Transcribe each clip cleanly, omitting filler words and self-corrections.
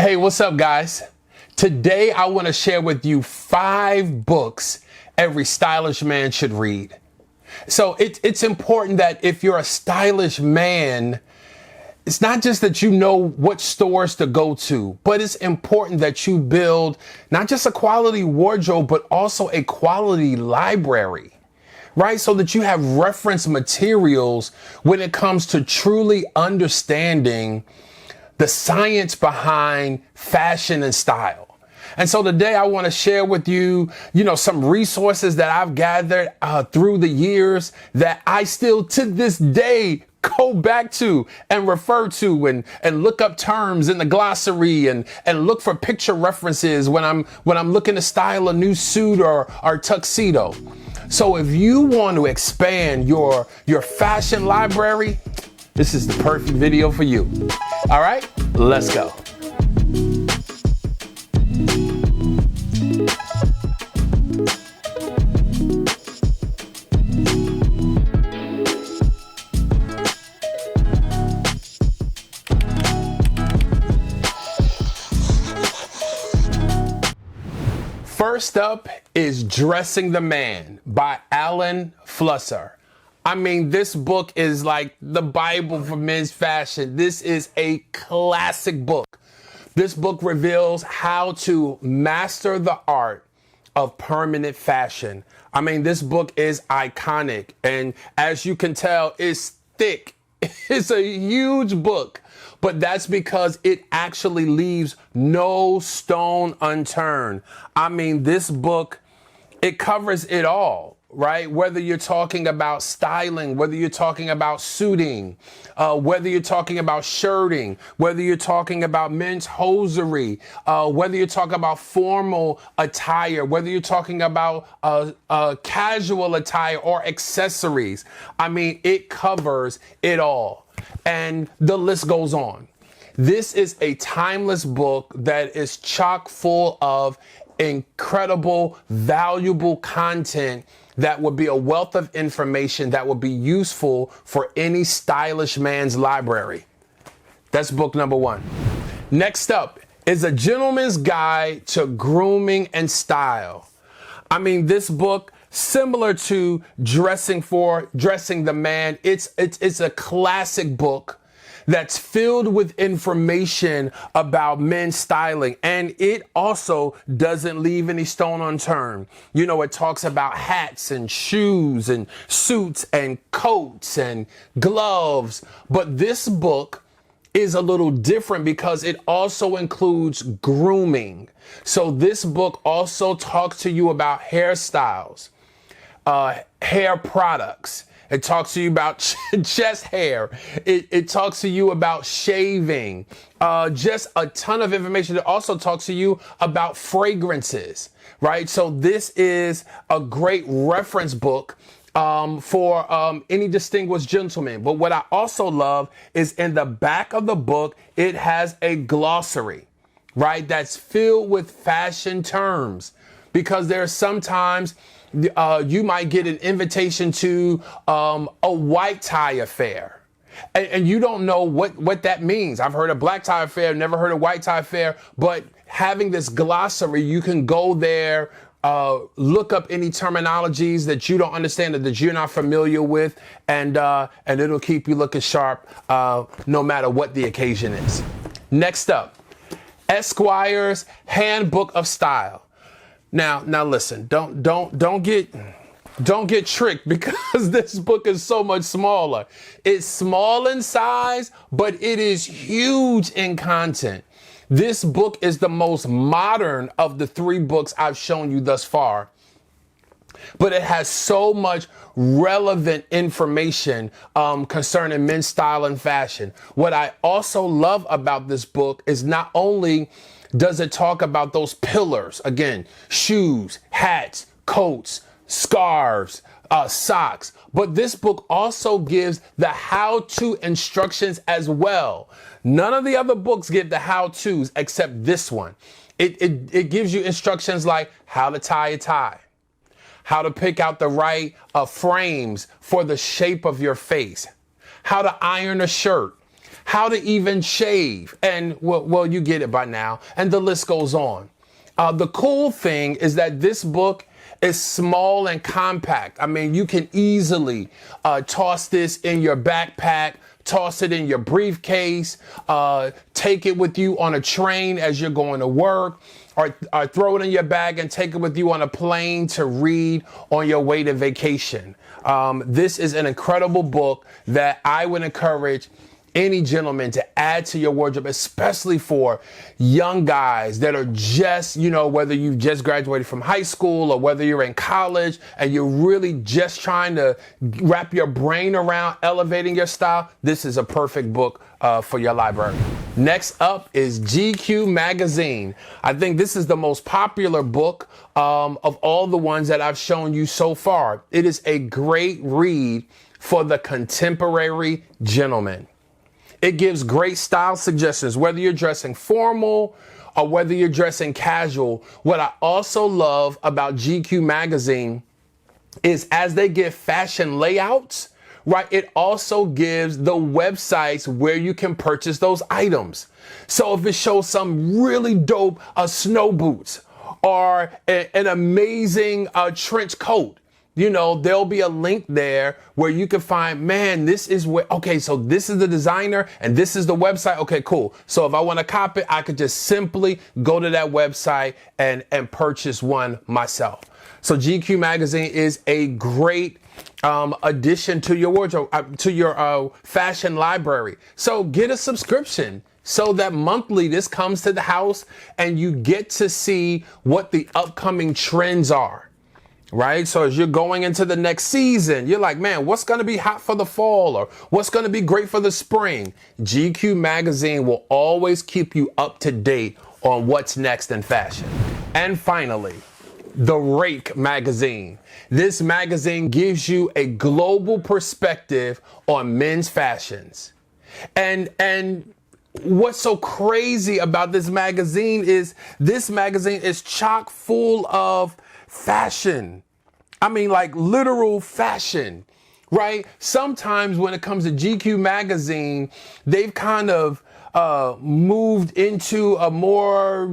Hey, what's up, guys? Today, I want to share with you 5 books every stylish man should read. So it's important that if you're a stylish man, it's not just that you know what stores to go to, but it's important that you build not just a quality wardrobe, but also a quality library, right? So that you have reference materials when it comes to truly understanding the science behind fashion and style. And so today I want to share with you, some resources that I've gathered through the years that I still to this day go back to and refer to and look up terms in the glossary and look for picture references when I'm looking to style a new suit or tuxedo. So if you want to expand your fashion library, this is the perfect video for you. All right, let's go. First up is Dressing the Man by Alan Flusser. I mean, this book is like the Bible for men's fashion. This is a classic book. This book reveals how to master the art of permanent fashion. I mean, this book is iconic. And as you can tell, it's thick. It's a huge book. But that's because it actually leaves no stone unturned. I mean, this book, it covers it all. Right? Whether you're talking about styling, whether you're talking about suiting, whether you're talking about shirting, whether you're talking about men's hosiery, whether you're talking about formal attire, whether you're talking about casual attire or accessories. I mean, it covers it all. And the list goes on. This is a timeless book that is chock full of incredible, valuable content that would be a wealth of information that would be useful for any stylish man's library. That's book number 1. Next up is A Gentleman's Guide to Grooming and Style. I mean, this book, similar to Dressing the Man, it's a classic book that's filled with information about men's styling. And it also doesn't leave any stone unturned. It talks about hats and shoes and suits and coats and gloves. But this book is a little different because it also includes grooming. So this book also talks to you about hairstyles, hair products. It talks to you about chest hair. It talks to you about shaving. Just a ton of information. It also talks to you about fragrances, right? So this is a great reference book for any distinguished gentleman. But what I also love is in the back of the book, it has a glossary, right? That's filled with fashion terms, because there are sometimes you might get an invitation to a white tie affair. And you don't know what that means. I've heard of black tie affair, never heard of white tie affair, but having this glossary, you can go there, look up any terminologies that you don't understand or that you're not familiar with, and it'll keep you looking sharp no matter what the occasion is. Next up, Esquire's Handbook of Style. Now listen, don't get tricked, because this book is so much smaller. It's small in size, but it is huge in content. This book is the most modern of the 3 books I've shown you thus far, but it has so much relevant information concerning men's style and fashion. What I also love about this book is not only does it talk about those pillars, again, shoes, hats, coats, scarves, socks, but this book also gives the how-to instructions as well. None of the other books give the how-tos except this one. It gives you instructions like how to tie a tie, how to pick out the right frames for the shape of your face, how to iron a shirt, how to even shave, and well, you get it by now, and the list goes on. The cool thing is that this book is small and compact. I mean, you can easily toss this in your backpack, toss it in your briefcase, take it with you on a train as you're going to work, or throw it in your bag and take it with you on a plane to read on your way to vacation. This is an incredible book that I would encourage any gentleman to add to your wardrobe, especially for young guys that are just, whether you've just graduated from high school or whether you're in college and you're really just trying to wrap your brain around elevating your style. This is a perfect book for your library. Next up is GQ Magazine. I think this is the most popular book of all the ones that I've shown you so far. It is a great read for the contemporary gentleman. It gives great style suggestions, whether you're dressing formal or whether you're dressing casual. What I also love about GQ Magazine is as they give fashion layouts, right, it also gives the websites where you can purchase those items. So if it shows some really dope snow boots or an amazing trench coat, there'll be a link there where you can find, man, this is where, okay, so this is the designer and this is the website. Okay, cool. So if I want to copy it, I could just simply go to that website and purchase one myself. So GQ Magazine is a great addition to your wardrobe, to your fashion library. So get a subscription so that monthly this comes to the house and you get to see what the upcoming trends are. Right? So as you're going into the next season, you're like, man, what's going to be hot for the fall or what's going to be great for the spring? GQ Magazine will always keep you up to date on what's next in fashion. And finally, The Rake Magazine. This magazine gives you a global perspective on men's fashions. And what's so crazy about this magazine is chock full of fashion. I mean, like literal fashion, right? Sometimes when it comes to GQ Magazine, they've kind of moved into a more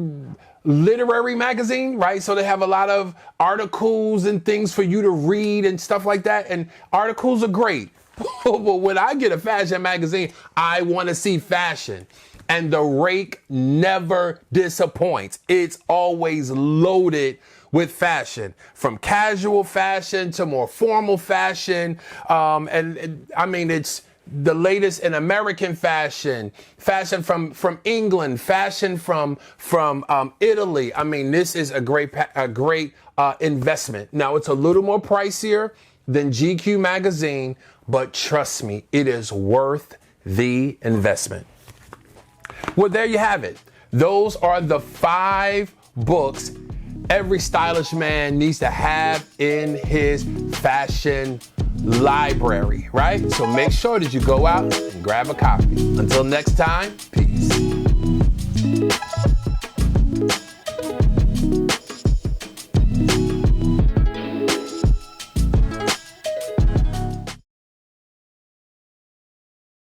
literary magazine, right? So they have a lot of articles and things for you to read and stuff like that. And articles are great. But when I get a fashion magazine, I want to see fashion. And The Rake never disappoints. It's always loaded with fashion, from casual fashion to more formal fashion. And I mean, it's the latest in American fashion, fashion from England, fashion from Italy. I mean, this is a great investment. Now, it's a little more pricier than GQ Magazine, but trust me, it is worth the investment. Well, there you have it. Those are the 5 books every stylish man needs to have in his fashion library, right? So make sure that you go out and grab a copy. Until next time, peace.